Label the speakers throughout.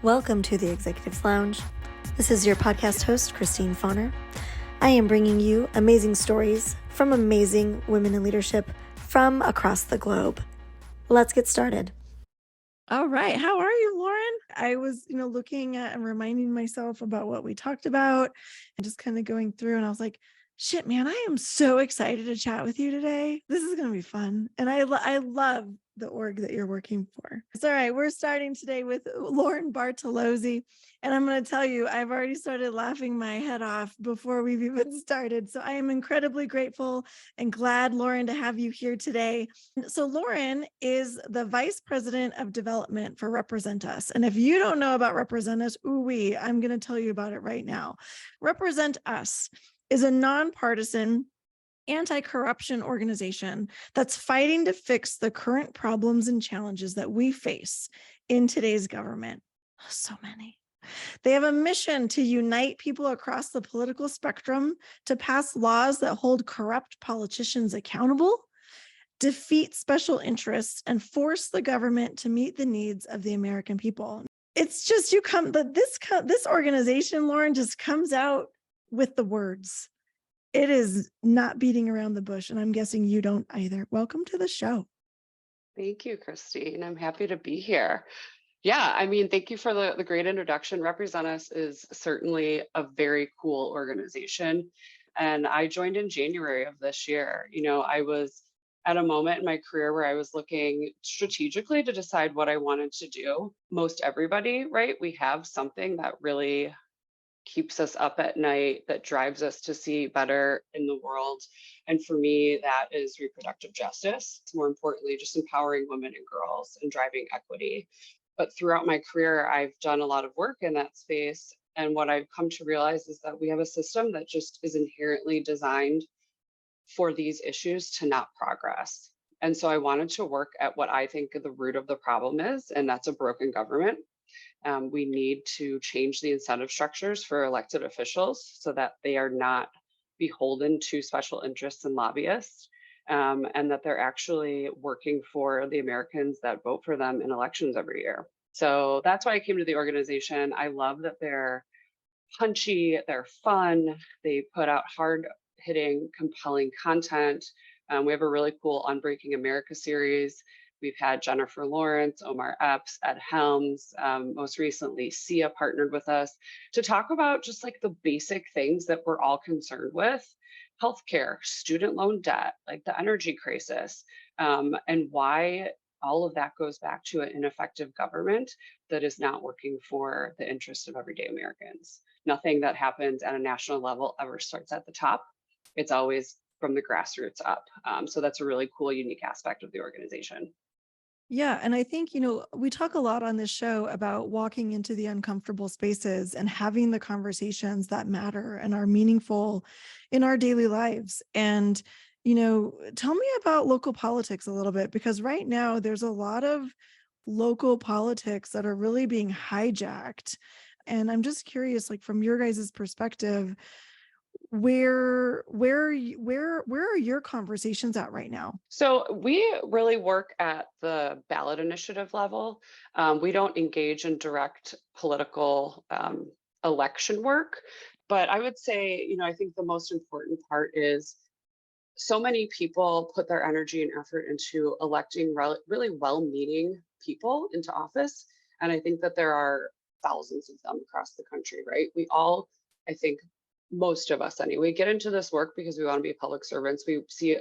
Speaker 1: Welcome to the Executives Lounge. This is your podcast host, Christine Fauner. I am bringing you amazing stories from amazing women in leadership from across the globe. Let's get started. All right. How are you, Lauren? I was, looking at and reminding myself about what we talked about and just kind of going through, and I was like, shit, man, I am so excited to chat with you today. This is going to be fun. And I love the org that you're working for. It's all right. We're starting today with Lauren Bartolozzi. And I'm going to tell you, I've already started laughing my head off before we've even started. So I am incredibly grateful and glad, Lauren, to have you here today. So Lauren is the Vice President of Development for RepresentUs. And if you don't know about RepresentUs, I'm going to tell you about it right now. RepresentUs is a nonpartisan anti-corruption organization that's fighting to fix the current problems and challenges that we face in today's government. So many. They have a mission to unite people across the political spectrum to pass laws that hold corrupt politicians accountable, defeat special interests, and force the government to meet the needs of the American people. It's just this organization, Lauren, just comes out with the words. It is not beating around the bush, and I'm guessing you don't either. Welcome to the show.
Speaker 2: Thank you, Christine. I'm happy to be here. Yeah, thank you for the great introduction. RepresentUs is certainly a very cool organization. And I joined in January of this year. I was at a moment in my career where I was looking strategically to decide what I wanted to do. Most everybody, right? We have something that really keeps us up at night, that drives us to see better in the world. And for me, that is reproductive justice. More importantly, just empowering women and girls and driving equity. But throughout my career, I've done a lot of work in that space. And what I've come to realize is that we have a system that just is inherently designed for these issues to not progress. And so I wanted to work at what I think the root of the problem is, and that's a broken government. We need to change the incentive structures for elected officials so that they are not beholden to special interests and lobbyists, and that they're actually working for the Americans that vote for them in elections every year. So that's why I came to the organization. I love that they're punchy, they're fun, they put out hard-hitting, compelling content. We have a really cool Unbreaking America series. We've had Jennifer Lawrence, Omar Epps, Ed Helms, most recently Sia partnered with us to talk about just like the basic things that we're all concerned with: healthcare, student loan debt, like the energy crisis, and why all of that goes back to an ineffective government that is not working for the interests of everyday Americans. Nothing that happens at a national level ever starts at the top. It's always from the grassroots up. So that's a really cool, unique aspect of the organization.
Speaker 1: Yeah. And I think, we talk a lot on this show about walking into the uncomfortable spaces and having the conversations that matter and are meaningful in our daily lives. And, tell me about local politics a little bit, because right now there's a lot of local politics that are really being hijacked. And I'm just curious, like from your guys' perspective, where are your conversations at right now?
Speaker 2: So we really work at the ballot initiative level. We don't engage in direct political election work, but I would say, I think the most important part is so many people put their energy and effort into electing really well-meaning people into office. And I think that there are thousands of them across the country, right? We all, I think, most of us anyway, get into this work because we want to be public servants. We see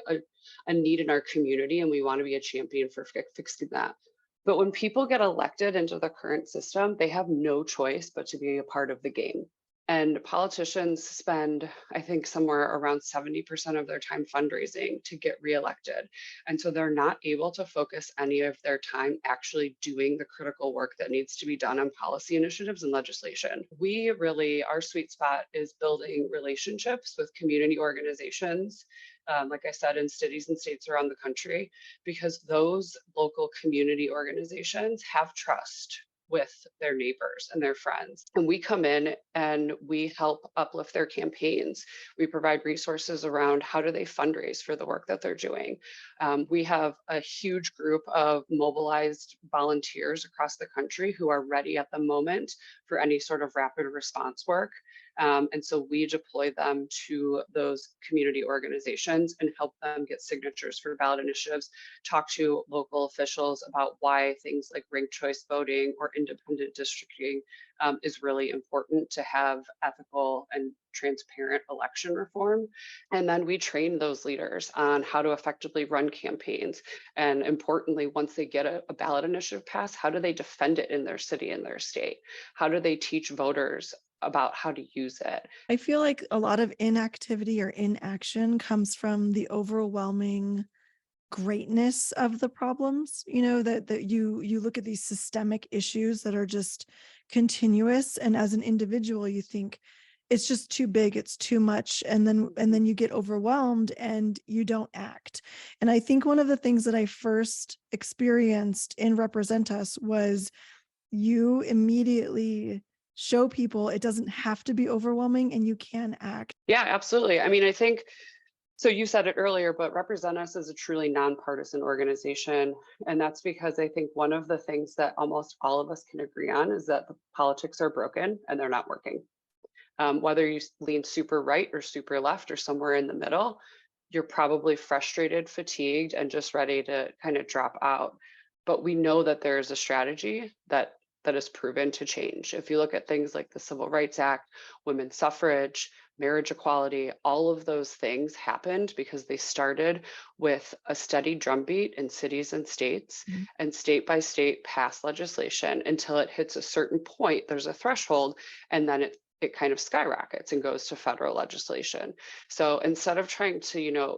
Speaker 2: a need in our community and we want to be a champion for fixing that. But when people get elected into the current system, they have no choice but to be a part of the game. And politicians spend, I think, somewhere around 70% of their time fundraising to get reelected. And so they're not able to focus any of their time actually doing the critical work that needs to be done on policy initiatives and legislation. Our sweet spot is building relationships with community organizations, like I said, in cities and states around the country, because those local community organizations have trust with their neighbors and their friends. And we come in and we help uplift their campaigns. We provide resources around how do they fundraise for the work that they're doing. We have a huge group of mobilized volunteers across the country who are ready at the moment for any sort of rapid response work. And so we deploy them to those community organizations and help them get signatures for ballot initiatives, talk to local officials about why things like ranked choice voting or independent districting is really important to have ethical and transparent election reform. And then we train those leaders on how to effectively run campaigns. And importantly, once they get a ballot initiative passed, how do they defend it in their city and their state? How do they teach voters about how to use it?
Speaker 3: I feel like a lot of inactivity or inaction comes from the overwhelming greatness of the problems, that you look at these systemic issues that are just continuous, and as an individual you think it's just too big, it's too much, and then you get overwhelmed and you don't act. And I think one of the things that I first experienced in Represent Us was you immediately show people it doesn't have to be overwhelming and you can act.
Speaker 2: Yeah, absolutely. I mean, I think so. You said it earlier, but Represent Us is a truly nonpartisan organization. And that's because I think one of the things that almost all of us can agree on is that the politics are broken and they're not working. Whether you lean super right or super left or somewhere in the middle, you're probably frustrated, fatigued, and just ready to kind of drop out. But we know that there's a strategy that is proven to change. If you look at things like the Civil Rights Act, women's suffrage, marriage equality, all of those things happened because they started with a steady drumbeat in cities and states, and state by state passed legislation until it hits a certain point, there's a threshold, and then it kind of skyrockets and goes to federal legislation. So instead of trying to,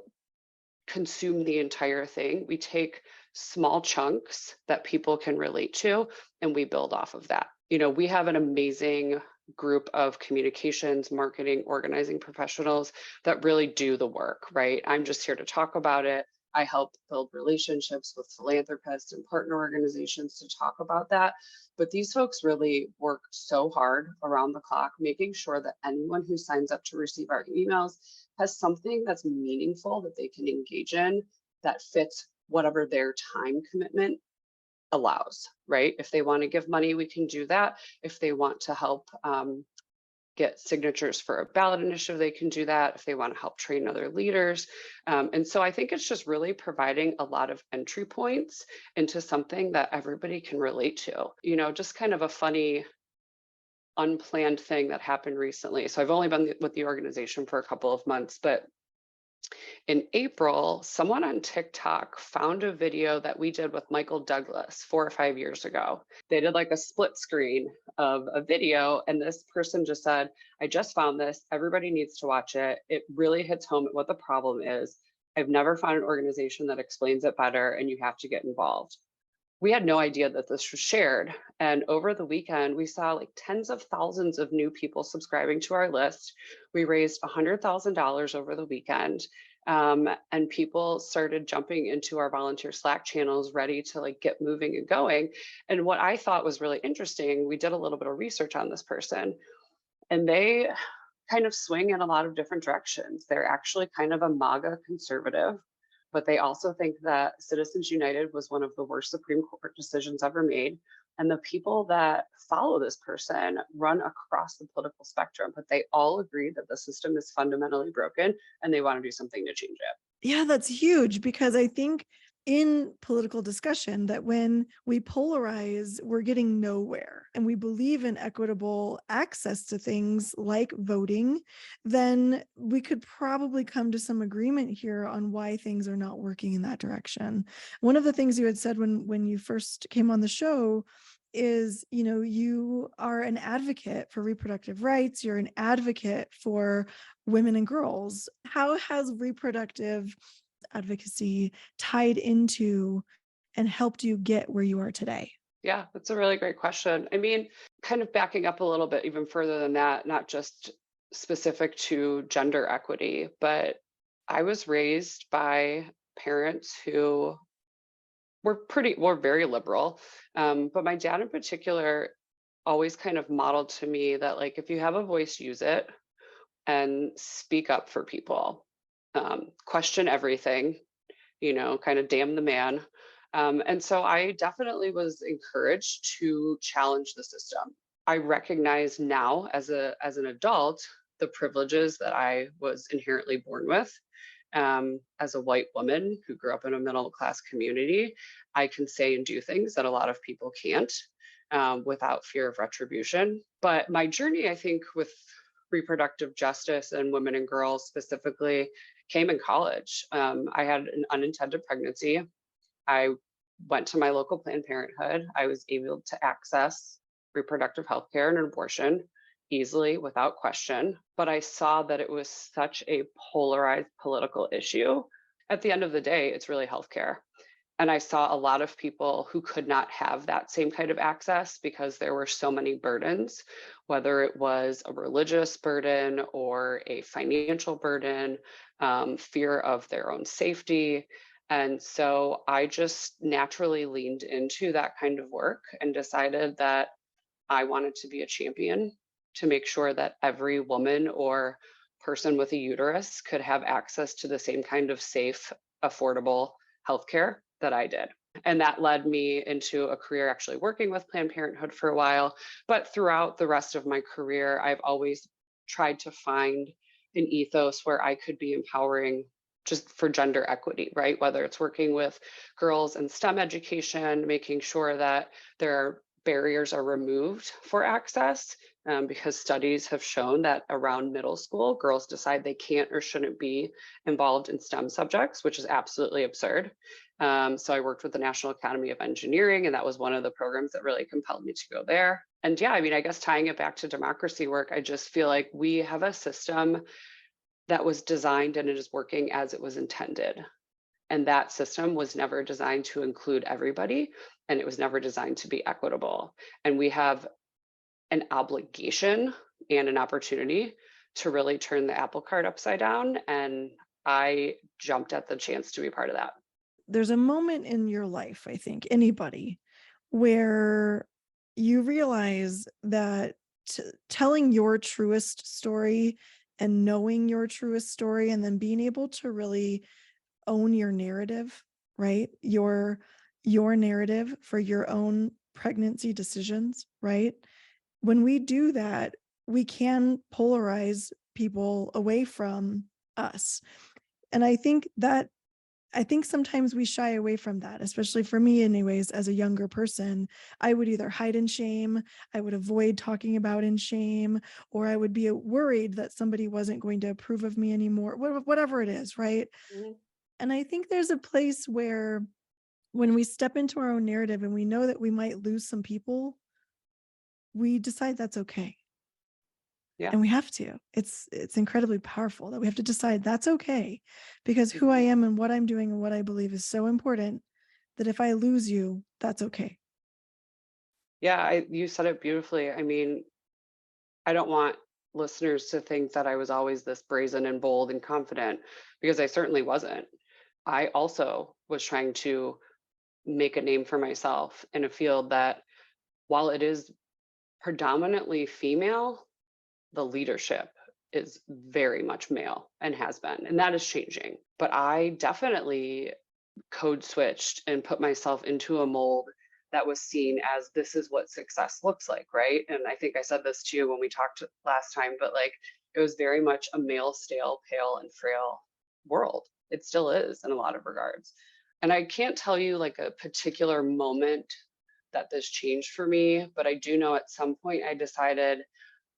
Speaker 2: consume the entire thing, we take small chunks that people can relate to and we build off of that. We have an amazing group of communications, marketing, organizing professionals that really do the work, right? I'm just here to talk about it. I help build relationships with philanthropists and partner organizations to talk about that. But these folks really work so hard around the clock, making sure that anyone who signs up to receive our emails has something that's meaningful that they can engage in that fits whatever their time commitment allows, right? If they want to give money, we can do that. If they want to help get signatures for a ballot initiative, they can do that. If they want to help train other leaders. And so I think it's just really providing a lot of entry points into something that everybody can relate to. Just kind of a funny, unplanned thing that happened recently. So I've only been with the organization for a couple of months, but in April, someone on TikTok found a video that we did with Michael Douglas 4 or 5 years ago. They did like a split screen of a video, and this person just said, I just found this. Everybody needs to watch it. It really hits home at what the problem is. I've never found an organization that explains it better, and you have to get involved. We had no idea that this was shared. And over the weekend, we saw like tens of thousands of new people subscribing to our list. We raised $100,000 over the weekend. And people started jumping into our volunteer Slack channels, ready to like get moving and going. And what I thought was really interesting, we did a little bit of research on this person, and they kind of swing in a lot of different directions. They're actually kind of a MAGA conservative, but they also think that Citizens United was one of the worst Supreme Court decisions ever made. And the people that follow this person run across the political spectrum, but they all agree that the system is fundamentally broken and they want to do something to change it.
Speaker 3: Yeah, that's huge, because I think in political discussion that when we polarize, we're getting nowhere, and we believe in equitable access to things like voting, then we could probably come to some agreement here on why things are not working in that direction. One of the things you had said when you first came on the show is, you are an advocate for reproductive rights, you're an advocate for women and girls. How has reproductive advocacy tied into and helped you get where you are today?
Speaker 2: Yeah, that's a really great question. I mean, kind of backing up a little bit even further than that, not just specific to gender equity, but I was raised by parents who we're very liberal. But my dad in particular always kind of modeled to me that like, if you have a voice, use it and speak up for people. Question everything, kind of damn the man. And so I definitely was encouraged to challenge the system. I recognize now as an adult the privileges that I was inherently born with. As a white woman who grew up in a middle class community, I can say and do things that a lot of people can't, without fear of retribution. But my journey, I think, with reproductive justice and women and girls specifically came in college. I had an unintended pregnancy. I went to my local Planned Parenthood. I was able to access reproductive health care and abortion easily without question. But I saw that it was such a polarized political issue. At the end of the day, it's really healthcare. And I saw a lot of people who could not have that same kind of access because there were so many burdens, whether it was a religious burden or a financial burden, fear of their own safety. And so I just naturally leaned into that kind of work and decided that I wanted to be a champion to make sure that every woman or person with a uterus could have access to the same kind of safe, affordable healthcare that I did. And that led me into a career actually working with Planned Parenthood for a while. But throughout the rest of my career, I've always tried to find an ethos where I could be empowering just for gender equity, right? Whether it's working with girls in STEM education, making sure that their barriers are removed for access, because studies have shown that around middle school, girls decide they can't or shouldn't be involved in STEM subjects, which is absolutely absurd. So I worked with the National Academy of Engineering, and that was one of the programs that really compelled me to go there. And yeah, I mean, I guess tying it back to democracy work, I just feel like we have a system that was designed and it is working as it was intended. And that system was never designed to include everybody, and it was never designed to be equitable. And we have an obligation and an opportunity to really turn the apple cart upside down. And I jumped at the chance to be part of that.
Speaker 3: There's a moment in your life, I think, anybody, where you realize that telling your truest story and knowing your truest story and then being able to really own your narrative, right? Your narrative for your own pregnancy decisions, right? When we do that, we can polarize people away from us. And I think sometimes we shy away from that, especially for me anyways, as a younger person. I would either hide in shame, I would avoid talking about in shame, or I would be worried that somebody wasn't going to approve of me anymore, whatever it is, right?
Speaker 2: Mm-hmm.
Speaker 3: And I think there's a place where when we step into our own narrative and we know that we might lose some people, we decide that's okay.
Speaker 2: Yeah.
Speaker 3: And we have to. It's incredibly powerful that we have to decide that's okay, because who I am and what I'm doing and what I believe is so important that if I lose you, that's okay.
Speaker 2: Yeah, you said it beautifully. I mean, I don't want listeners to think that I was always this brazen and bold and confident, because I certainly wasn't. I also was trying to make a name for myself in a field that, while it is predominantly female, the leadership is very much male and has been, and that is changing. But I definitely code switched and put myself into a mold that was seen as this is what success looks like, right? And I think I said this to you when we talked last time, but like, it was very much a male, stale, pale, and frail world. It still is in a lot of regards. And I can't tell you like a particular moment that this changed for me, but I do know at some point I decided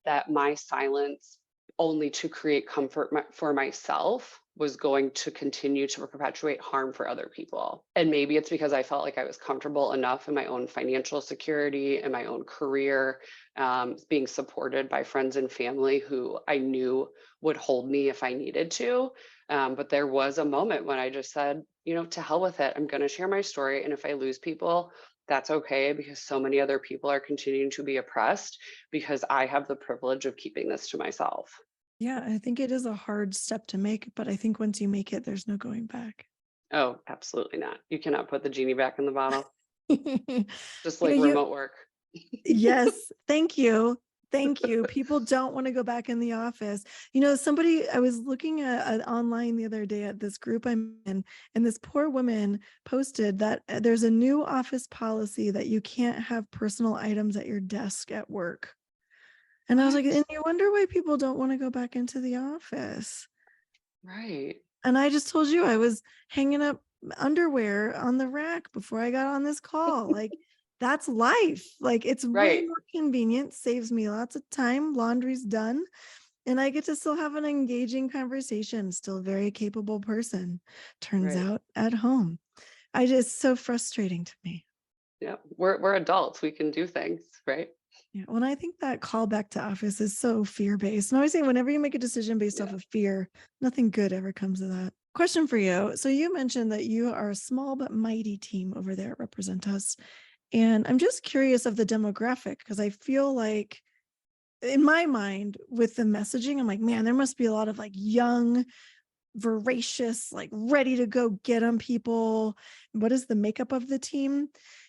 Speaker 2: that my silence, only to create comfort for myself, was going to continue to perpetuate harm for other people. And maybe it's because I felt like I was comfortable enough in my own financial security and my own career, being supported by friends and family who I knew would hold me if I needed to. But there was a moment when I just said, to hell with it. I'm going to share my story. And if I lose people, that's okay, because so many other people are continuing to be oppressed because I have the privilege of keeping this to myself.
Speaker 3: Yeah, I think it is a hard step to make, but I think once you make it, there's no going back.
Speaker 2: Oh, absolutely not. You cannot put the genie back in the bottle,
Speaker 3: You
Speaker 2: just
Speaker 3: know,
Speaker 2: like remote work.
Speaker 3: yes, thank you. Thank you. People don't want to go back in the office. I was looking at online the other day at this group I'm in, and this poor woman posted that there's a new office policy that you can't have personal items at your desk at work. And I was like,
Speaker 2: What?
Speaker 3: and you wonder why people don't want to go back into the office.
Speaker 2: Right.
Speaker 3: And I just told you I was hanging up underwear on the rack before I got on this call. Like, that's life. Like, it's way
Speaker 2: Right.
Speaker 3: more convenient, saves me lots of time. Laundry's done. And I get to still have an engaging conversation. Still a very capable person, turns
Speaker 2: Right.
Speaker 3: out, at home. So frustrating to me.
Speaker 2: Yeah. We're adults. We can do things, right?
Speaker 3: Yeah. When I think that call back to office is so fear-based. And I always say whenever you make a decision based off
Speaker 2: Yeah.
Speaker 3: of fear, nothing good ever comes of that. Question for you. So you mentioned that you are a small but mighty team over there at Represent Us. And I'm just curious of the demographic, because I feel like in my mind with the messaging, I'm like, man, there must be a lot of like young, voracious, like ready to go get them people. What is the makeup of the team?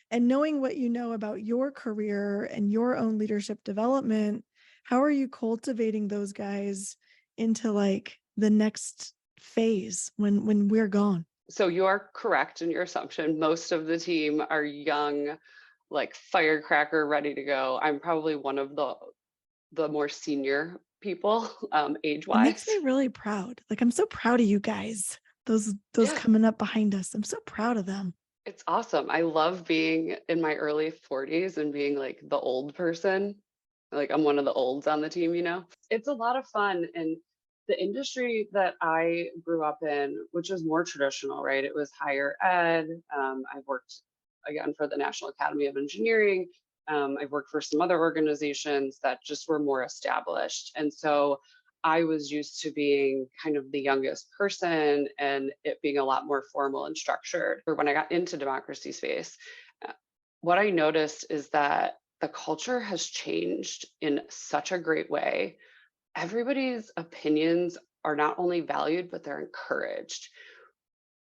Speaker 3: And knowing what you know about your career and your own leadership development, how are you cultivating those guys into like the next phase when we're gone?
Speaker 2: So you are correct in your assumption. Most of the team are young, like firecracker, ready to go. I'm probably one of the more senior people, age
Speaker 3: It makes
Speaker 2: wise.
Speaker 3: me really proud. Like, I'm so proud of you guys. Those
Speaker 2: Yeah,
Speaker 3: coming up behind us. I'm so proud of them.
Speaker 2: it's awesome. I love being in my early 40s and being like the old person. Like I'm one of the olds on the team, you know? It's a lot of fun. And the industry that I grew up in, which was more traditional, right? It was higher ed. I've worked again for the National Academy of Engineering. I've worked for some other organizations that just were more established. And so I was used to being kind of the youngest person and it being a lot more formal and structured. Or when I got into democracy space, uh, what I noticed is that the culture has changed in such a great way. Everybody's opinions are not only valued, but they're encouraged.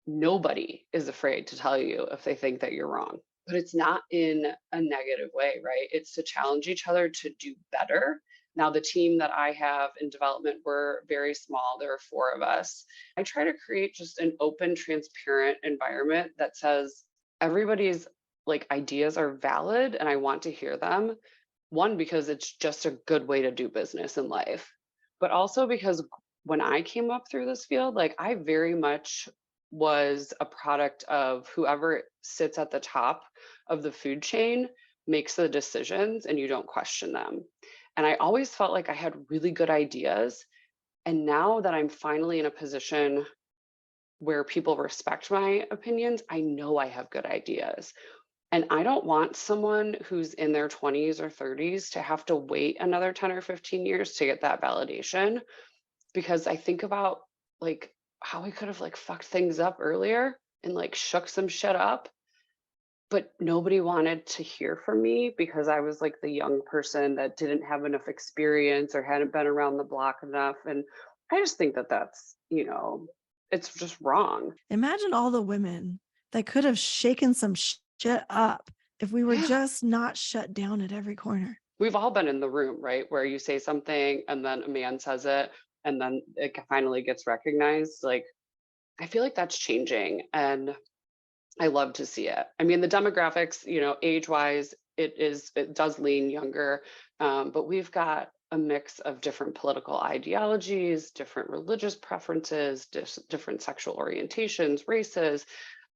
Speaker 2: Nobody is afraid to tell you if they think that you're wrong, but it's not in a negative way, right? It's to challenge each other to do better. Now, the team that I have in development, we're very small. There are 4 of us. I try to create just an open, transparent environment that says everybody's like ideas are valid and I want to hear them. One, because it's just a good way to do business in life, but also because when I came up through this field, like I very much was a product of whoever sits at the top of the food chain makes the decisions and you don't question them. And I always felt like I had really good ideas. And now that I'm finally in a position where people respect my opinions, I know I have good ideas. And I don't want someone who's in their 20s or 30s to have to wait another 10 or 15 years to get that validation, because I think about like how we could have like fucked things up earlier and like shook some shit up, but nobody wanted to hear from me because I was like the young person that didn't have enough experience or hadn't been around the block enough. And I just think that that's, it's just wrong.
Speaker 3: Imagine all the women that could have shaken some shit up if we were
Speaker 2: Yeah.
Speaker 3: just not shut down at every corner.
Speaker 2: We've all been in the room, right? Where you say something and then a man says it and then it finally gets recognized. Like, I feel like that's changing and I love to see it. I mean, the demographics, age wise, it does lean younger, but we've got a mix of different political ideologies, different religious preferences, different sexual orientations, races,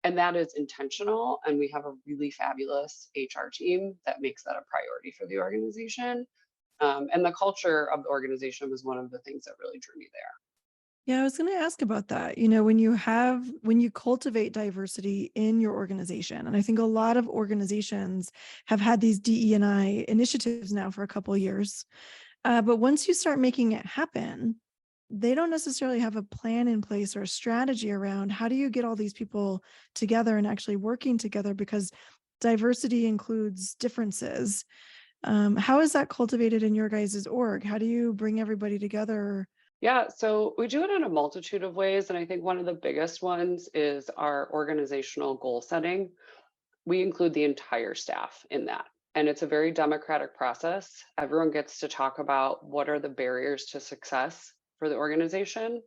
Speaker 2: and that is intentional. And we have a really fabulous HR team that makes that a priority for the organization. And the culture of the organization was one of the things that really drew me there.
Speaker 3: Yeah, I was going to ask about that. When you cultivate diversity in your organization, and I think a lot of organizations have had these DE&I initiatives now for a couple of years. But once you start making it happen, they don't necessarily have a plan in place or a strategy around how do you get all these people together and actually working together, because diversity includes differences. How is that cultivated in your guys' org? How do you bring everybody together?
Speaker 2: Yeah, so we do it in a multitude of ways. And I think one of the biggest ones is our organizational goal setting. We include the entire staff in that. And it's a very democratic process. Everyone gets to talk about what are the barriers to success for the organization.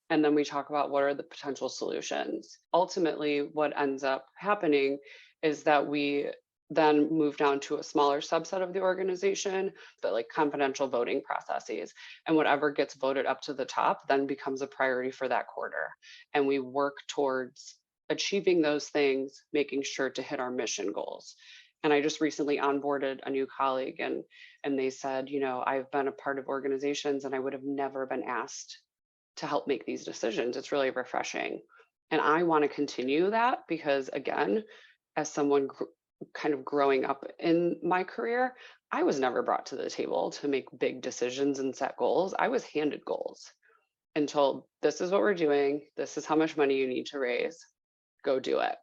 Speaker 2: And then we talk about what are the potential solutions. Ultimately, what ends up happening is that we then move down to a smaller subset of the organization, but like confidential voting processes. And whatever gets voted up to the top then becomes a priority for that quarter. And we work towards achieving those things, making sure to hit our mission goals. And I just recently onboarded a new colleague, and they said, I've been a part of organizations and I would have never been asked to help make these decisions. It's really refreshing. And I want to continue that because, again, as someone kind of growing up in my career, I was never brought to the table to make big decisions and set goals. I was handed goals and told, this is what we're doing. This is how much money you need to raise. Go do it.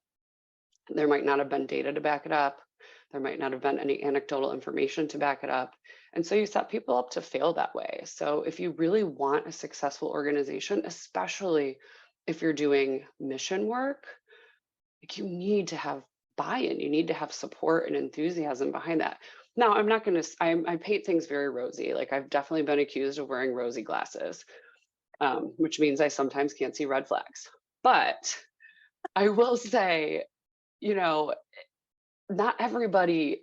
Speaker 2: There might not have been data to back it up. There might not have been any anecdotal information to back it up. And so you set people up to fail that way. So if you really want a successful organization, especially if you're doing mission work, like you need to have buy-in, you need to have support and enthusiasm behind that. Now, I'm not going to, I paint things very rosy. Like I've definitely been accused of wearing rosy glasses, which means I sometimes can't see red flags. But I will say, not everybody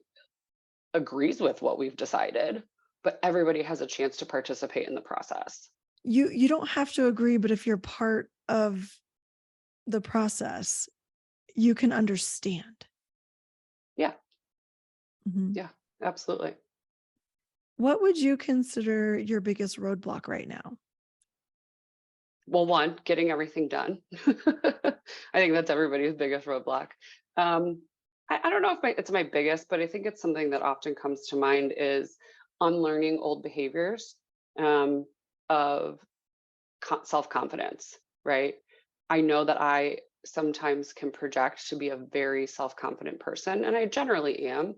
Speaker 2: agrees with what we've decided, but everybody has a chance to participate in the process.
Speaker 3: You don't have to agree, but if you're part of the process, you can understand.
Speaker 2: Yeah.
Speaker 3: Mm-hmm.
Speaker 2: Yeah, absolutely.
Speaker 3: What would you consider your biggest roadblock right now?
Speaker 2: Well, one, getting everything done. I think that's everybody's biggest roadblock. I don't know if it's my biggest, but I think it's something that often comes to mind is unlearning old behaviors of self-confidence, right? I know that I sometimes can project to be a very self-confident person, and I generally am.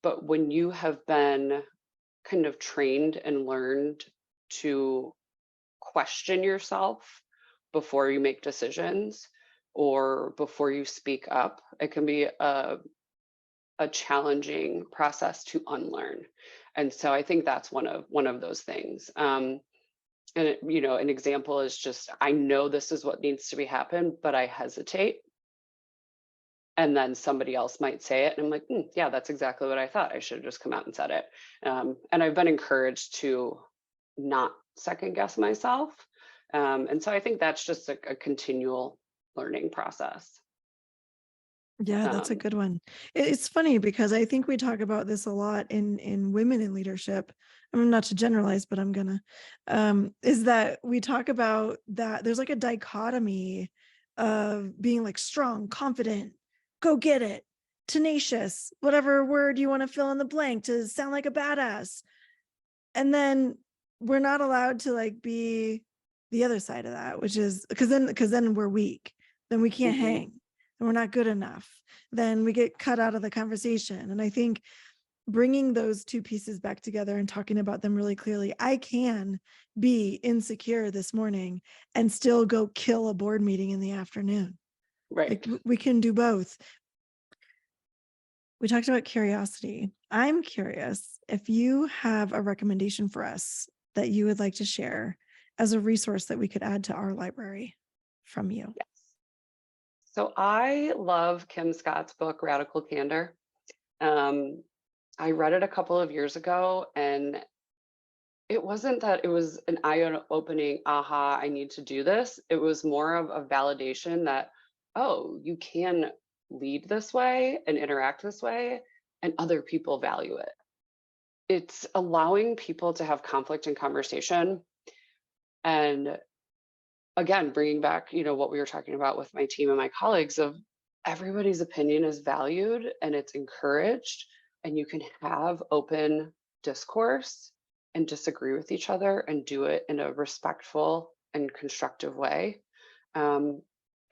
Speaker 2: But when you have been kind of trained and learned to question yourself before you make decisions or before you speak up, it can be a challenging process to unlearn. And so I think that's one of those things. And an example is just, I know this is what needs to be happen, but I hesitate. And then somebody else might say it, and I'm like, yeah, that's exactly what I thought. I should have just come out and said it. And I've been encouraged to not second guess myself. And so I think that's just a continual learning process.
Speaker 3: Yeah, that's a good one. It's funny because I think we talk about this a lot in women in leadership. I mean, not to generalize, but I'm gonna, is that we talk about that there's like a dichotomy of being like strong, confident, go get it, tenacious, whatever word you want to fill in the blank to sound like a badass. And then we're not allowed to like be the other side of that, which is because then we're weak, then we can't hang. And we're not good enough, then we get cut out of the conversation. And I think bringing those two pieces back together and talking about them really clearly, I can be insecure this morning and still go kill a board meeting in the afternoon.
Speaker 2: Right.
Speaker 3: Like, we can do both. We talked about curiosity. I'm curious if you have a recommendation for us that you would like to share as a resource that we could add to our library from you.
Speaker 2: Yes. So I love Kim Scott's book, Radical Candor. I read it a couple of years ago, and it wasn't that it was an eye-opening, aha, I need to do this. It was more of a validation that, oh, you can lead this way and interact this way, and other people value it. It's allowing people to have conflict in conversation. And again, bringing back, what we were talking about with my team and my colleagues of everybody's opinion is valued and it's encouraged, and you can have open discourse and disagree with each other and do it in a respectful and constructive way. And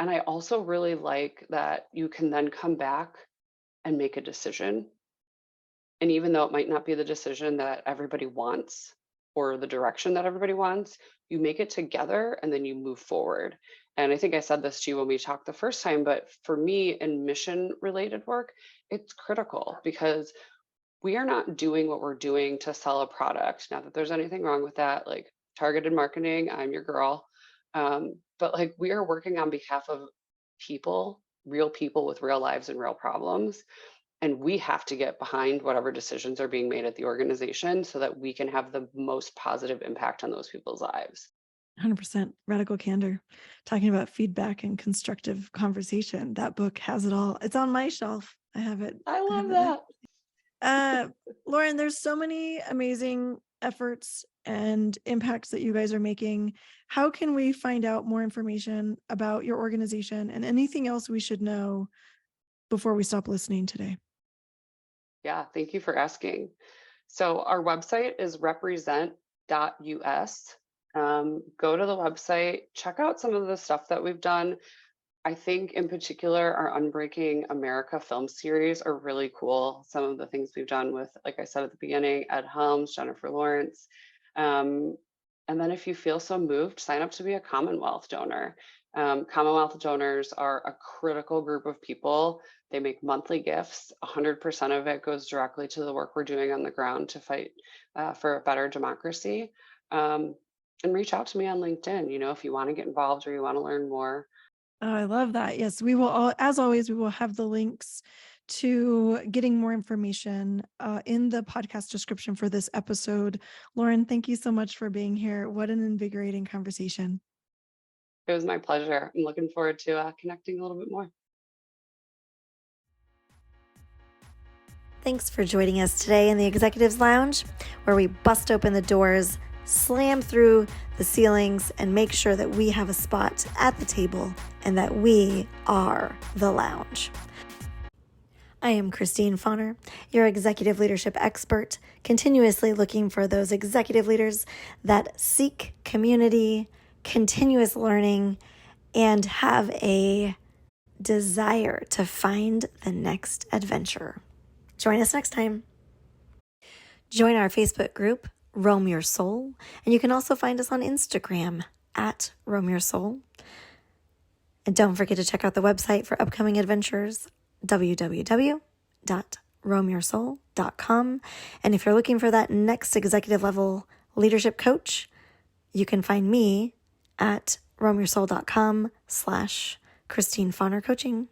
Speaker 2: I also really like that you can then come back and make a decision. And even though it might not be the decision that everybody wants, or the direction that everybody wants. You make it together and then you move forward. And I think I said this to you when we talked the first time, but for me in mission related work, it's critical because we are not doing what we're doing to sell a product. Not that there's anything wrong with that, like targeted marketing, I'm your girl. But like we are working on behalf of people, real people with real lives and real problems. And we have to get behind whatever decisions are being made at the organization so that we can have the most positive impact on those people's lives.
Speaker 3: 100% radical candor, talking about feedback and constructive conversation. That book has it all. It's on my shelf. I have it.
Speaker 2: I love
Speaker 3: have it
Speaker 2: that.
Speaker 3: Lauren, there's so many amazing efforts and impacts that you guys are making. How can we find out more information about your organization and anything else we should know before we stop listening today?
Speaker 2: Yeah, thank you for asking. So our website is represent.us. Go to the website, check out some of the stuff that we've done. I think in particular, our Unbreaking America film series are really cool. Some of the things we've done with, like I said at the beginning, Ed Helms, Jennifer Lawrence. And then if you feel so moved, sign up to be a Commonwealth donor. Commonwealth donors are a critical group of people. They make monthly gifts. 100% of it goes directly to the work we're doing on the ground to fight for a better democracy. And reach out to me on LinkedIn, if you want to get involved or you want to learn more.
Speaker 3: Oh, I love that. Yes, we will, as always, we will have the links to getting more information in the podcast description for this episode. Lauren, thank you so much for being here. What an invigorating conversation.
Speaker 2: It was my pleasure. I'm looking forward to connecting a little bit more.
Speaker 1: Thanks for joining us today in the Executives Lounge, where we bust open the doors, slam through the ceilings, and make sure that we have a spot at the table and that we are the lounge. I am Christine Fauner, your executive leadership expert, continuously looking for those executive leaders that seek community, continuous learning, and have a desire to find the next adventure. Join us next time. Join our Facebook group, Roam Your Soul, and you can also find us on Instagram at Roam Your Soul. And don't forget to check out the website for upcoming adventures, www.roamyoursoul.com. And if you're looking for that next executive level leadership coach, you can find me at roamyoursoul.com/Christine Fauner Coaching.